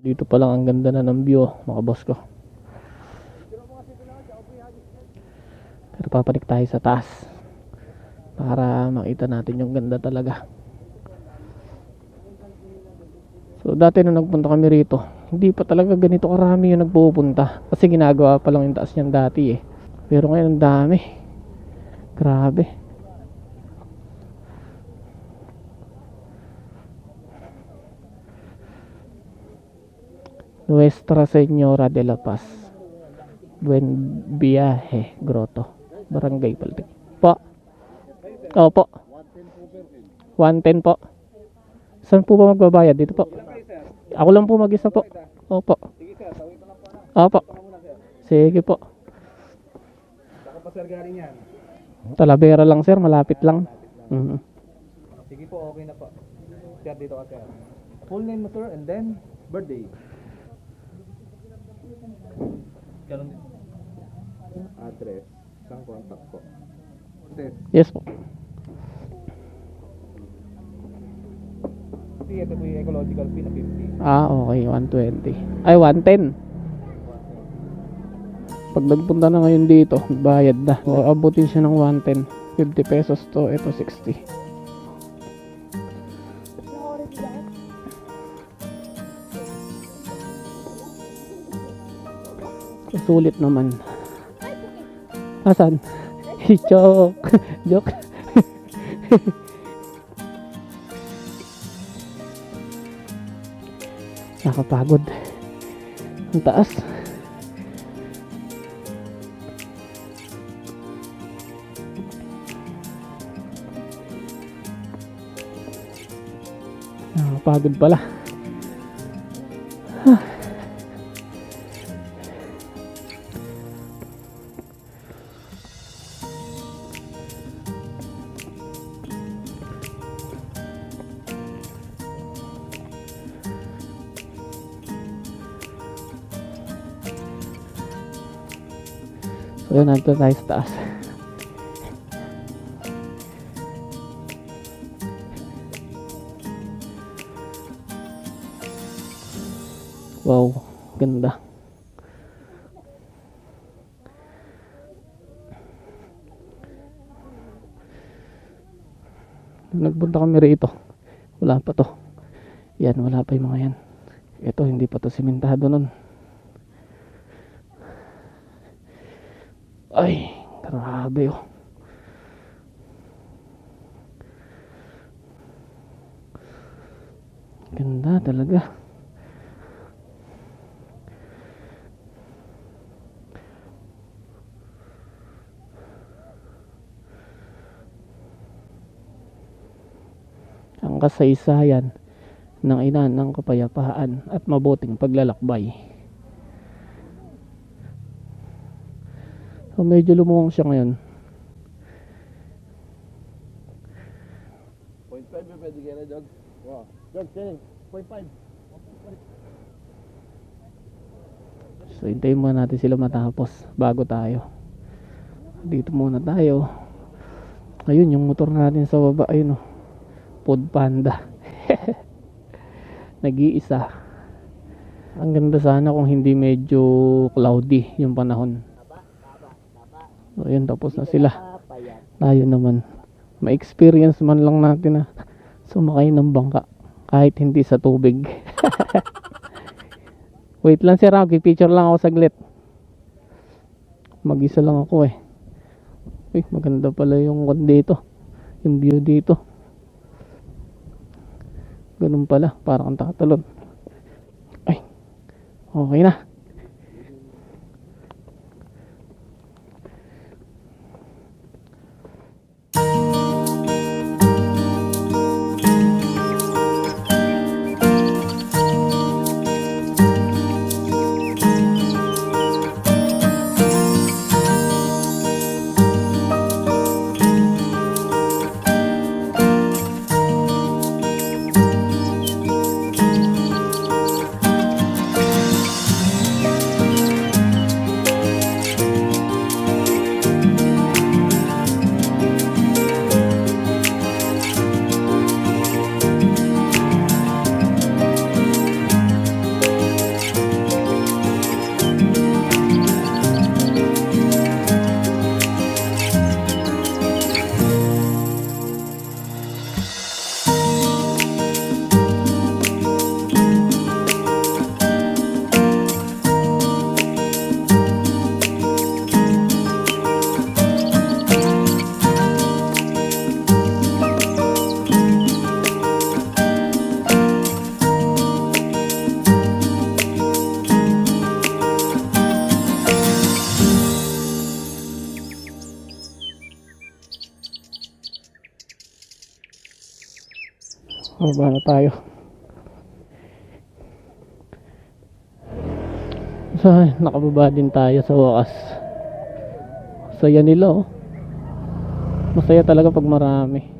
Dito pa lang ang ganda na ng view, mga boss ko. Pero papanik tayo sa taas para makita natin yung ganda talaga. So dati nung nagpunta kami rito, hindi pa talaga ganito karami yung nagpupunta. Kasi ginagawa pa lang yung taas niyan dati eh. Pero ngayon ang dami. Grabe. Nuestra Señora de la Paz, Buen Viaje Grotto, Barangay Paltik. Po. Opo. 110 po. Saan po ba magbabayad? Dito po. Ako lang po mag-isa po. Opo. Opo. Sige po. Talavera lang sir, malapit lang. Sige po, okay na po. Sir, dito ka sir. Full name mo sir, and then birthday. Ganun din. Address. Isang contact po. Yes po. Sige, ito po yung ecological fee na 50. Ah, okay. 120. Ay, 110. Pag nagpunta na ngayon dito, bayad na. O, abutin siya ng 110. 50 pesos to. Ito 60. Sulit naman. Asan? Joke. Joke. Nakapagod. Ang taas. Nakapagod pala. So yun, nandito tayo sa taas. Wow, ganda. Nagpunta kami rito, wala pa to. Yan, wala pa yung mga yan. Ito, hindi pa to simentado nun. Ay, grabe oh. Ganda talaga. Ang kasaysayan ng ina ng kapayapaan at mabuting paglalakbay. So medyo lumuwang siya ngayon. 0.5 yung pwede kaya na, Jog? Wow. Jog, kaya 0.5. So hintayin muna natin sila matapos bago tayo. Dito muna tayo. Ayun yung motor natin sa baba. Ayun oh. Food Panda. Nag-iisa. Ang ganda sana kung hindi medyo cloudy yung panahon. So yun, tapos na sila. Tayo naman, ma-experience man lang natin na sumakay ng bangka kahit hindi sa tubig. Wait lang sir, picture lang ako saglit. Mag-isa lang ako eh. Uy, maganda pala yung dito, yung view dito. Ganun pala, parang takatalon. Ay, okay na. Baba na tayo. So, nakababa din tayo sa wakas. Saya nila oh. Masaya talaga pag marami.